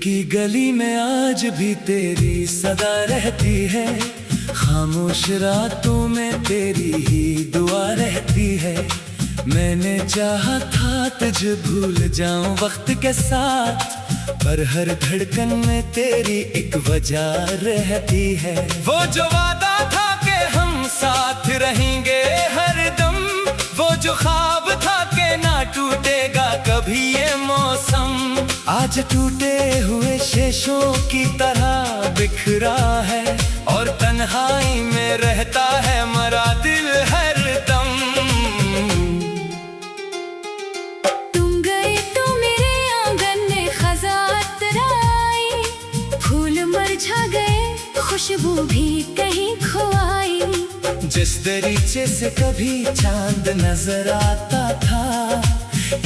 की गली में आज भी तेरी सदा रहती है, खामोश रातों में तेरी ही दुआ रहती है। मैंने चाहा था तुझे भूल जाऊं वक्त के साथ, पर हर धड़कन में तेरी एक वजह रहती है। वो जो वादा था कि हम साथ रहेंगे हरदम, वो जो ख्वाब था कि ना टूटेगा कभी ये मौसम, आज टूटे हुए शीशों की तरह बिखरा है और तन्हाई में रहता है मरा दिल हरदम। तुम गए तो मेरे आंगन में खज़ा तराई, फूल मुरझा गए खुशबू भी कहीं खो आई। जिस दरीचे से कभी चांद नजर आता था,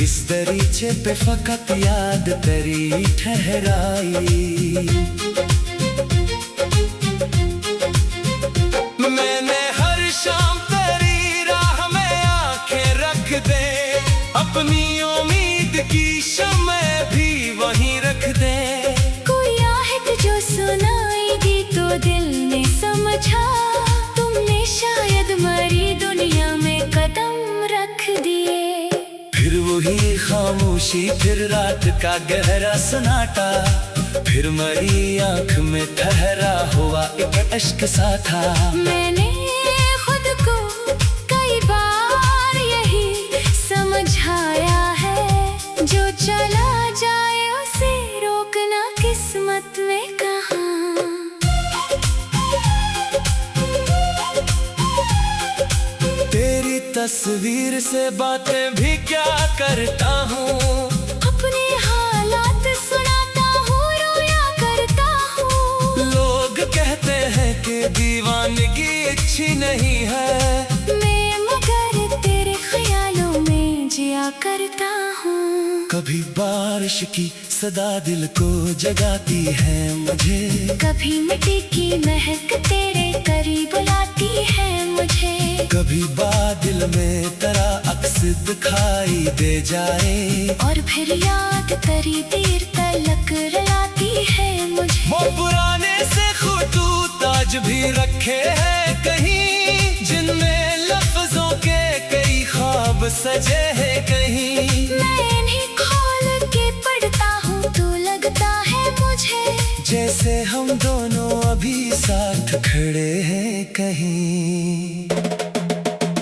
इस दरीचे पे फकत याद तेरी ठहराई। मैंने हर शाम तेरी राह में आंखें रख दे, अपनी उम्मीद की शम्में भी वहीं रख दे। कोई आहट जो सुनाएगी तो दिल ने समझा, तुमने शायद मरी दुनिया में कदम रख दिए। फिर वही खामोशी, फिर रात का गहरा सन्नाटा, फिर मरी आंख में ठहरा हुआ एक इश्क सा था। मैंने खुद को कई बार यही समझाया है, जो चला जाए उसे रोकना किस्मत में कहाँ। तेरी तस्वीर से बातें भी क्या करता हूँ, अपने हालात सुनाता हूँ, रोया करता हूँ। लोग कहते हैं कि दीवानगी अच्छी नहीं है, मैं मगर तेरे ख्यालों में जिया करता हूँ। कभी बारिश की सदा दिल को जगाती है मुझे, कभी मिट्टी की महक तेरे करीब लाती है मुझे। कभी बादल में तेरा अक्स दिखाई दे जाए, और फिर याद तेरी देर तलक रुलाती है मुझे। वो पुराने से खतूत आज भी रखे हैं कहीं, जिनमें लफ्जों के कई ख्वाब सजे हैं कहीं। मैं इन्हें खोल के पढ़ता हूँ तो लगता है मुझे, जैसे हम दोनों अभी साथ खड़े हैं कहीं।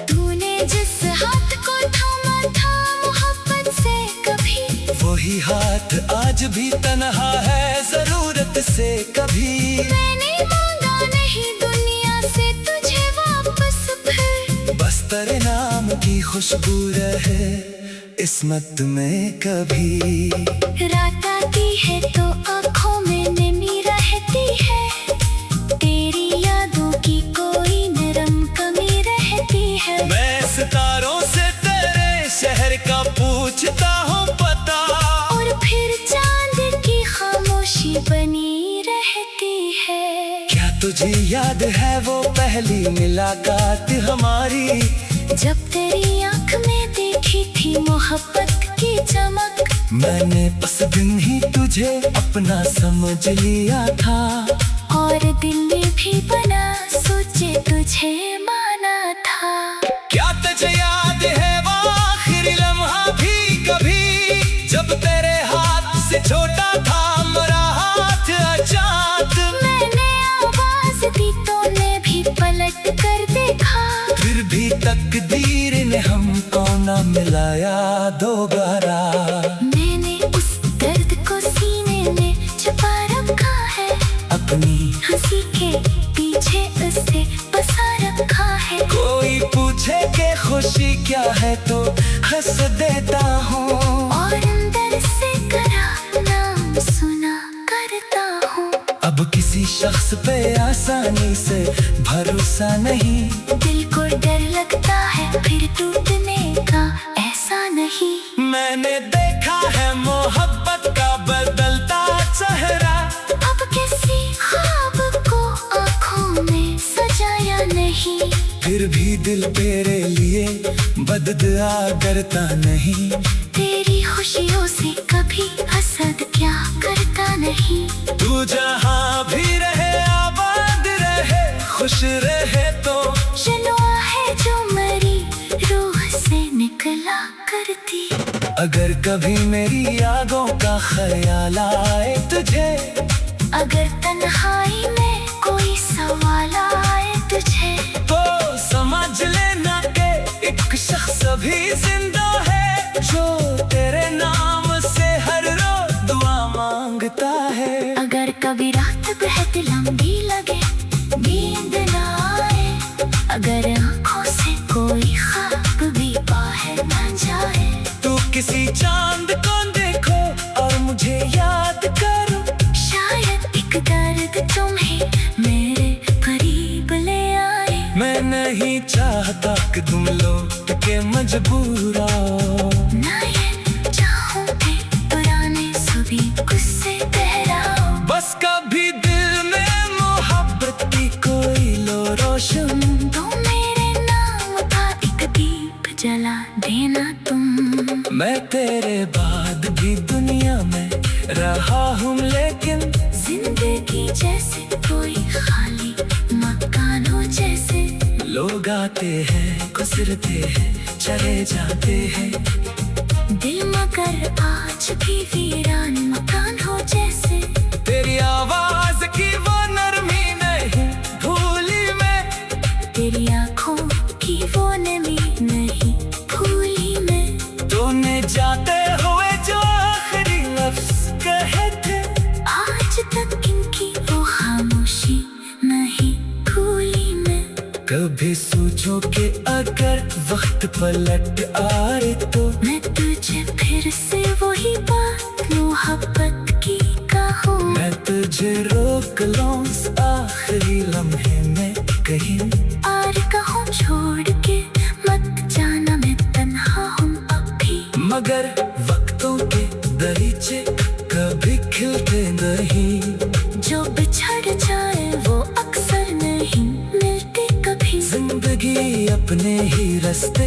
तूने जिस हाथ को थामा था मोहब्बत से कभी, वही हाथ आज भी तन्हा है जरूरत से कभी। मैंने मांगा नहीं दुनिया से तुझे वापस, फिर बस तेरे नाम की खुशबू रहे इस्मत में कभी। रात आती है तो आँखों में नमी रहती है, तेरी यादों की कोई नरम कमी रहती है। मैं सितारों से तेरे शहर का पूछता हूँ पता, और फिर चांद की खामोशी बनी रहती है। क्या तुझे याद है वो पहली मुलाकात हमारी, जब तेरी आँख में देखी थी मोहब्बत की चमक। मैंने उस दिन ही तुझे अपना समझ लिया था, और दिल ने भी बना सोचे तुझे माना था। क्या तुझे याद है वो आखिरी लम्हा भी कभी, जब तेरे हाथ से छोटा था मेरा हाथ आजाद। मैंने आवाज दी तूने भी पलट कर देखा, फिर भी तकदीर ने हमको न मिलाया दोबारा। मैंने उस दर्द को सीने में छुपा रखा है, अपनी हंसी के पीछे उसे बसा रखा है। कोई पूछे कि खुशी क्या है तो हंस देता हूँ, और अंदर से करा नाम सुना करता हूँ। अब किसी शख्स पे आसानी से भरोसा नहीं, दिल को डर लगता है फिर टूटने का ऐसा नहीं। मैंने देखा है मोहब्बत का बदलता चेहरा, अब किसी ख्वाब को आँखों में सजाया नहीं, फिर भी दिल तेरे लिए बददुआ करता नहीं। तेरी खुशियों से कभी हसद क्या करता नहीं। तू जहाँ भी रहे आबाद रहे खुश रहे तो शनुआ है जो मरी रूह से निकला करती। अगर कभी मेरी यादों का ख्याल आए तुझे, अगर तन्हाई में कोई सवाल आए तुझे, तो समझ लेना के एक शख्स भी जिंदा है जो तेरे नाम से हर रोज दुआ मांगता है। अगर कभी रात बहुत लंबी लगे नींद ना आए, अगर आँखों से कोई ख्वाब भी बाहर ना जाए, तू किसी चांद को देखो और मुझे याद करो, शायद एक दर्द तुम्हें मेरे करीब ले आए। मैं नहीं चाहता कि तुम लौट के मजबूर आओ, ना ये चाहूं कि पुराने सभी गुस्से ठहराओ। बस कभी दिल में मोहब्बत की कोई लो रोशन, तो मेरे नाम का एक दीप जला देना तुम। मैं तेरे बाद भी दुनिया में रहा हूँ लेकिन जिंदगी जैसे कोई खाली मकान हो जैसे, लोग आते हैं गुजरते हैं चले जाते हैं, दिल मगर आज भी वीरान मकान हो जैसे। तेरी आवाज की वो नरमी नहीं भूली मैं, तेरी आँखों की वो नमी नहीं भूली मैं। तूने जाते हुए जो आखिरी लफ्ज कहे थे, आज तक इनकी वो खामोशी नहीं भूली मैं। कभी सोचो कि अगर वक्त पलट आए तो मैं तुझे फिर से वही बात मोहब्बत की कहूँ। मैं तुझे रोक लूं इस आखिरी लम्हे में कहीं, और कहूँ छोड़ के मत जाना मैं तन्हा हूँ अभी। मगर वक्तों के दरीचे कभी खिलते नहीं, जो बिछड़ जाए वो अक्सर नहीं मिलते कभी। जिंदगी अपने ही रास्ते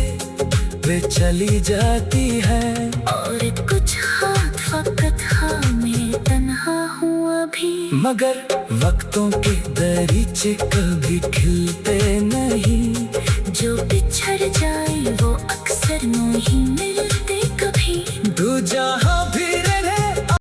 पे चली जाती है, और कुछ हाथ फकत हाँ मैं तन्हा हूँ अभी। मगर वक्तों के दरीचे कभी खिलते नहीं, जो बिछड़ जाए वो अक्सर नहीं मिलते।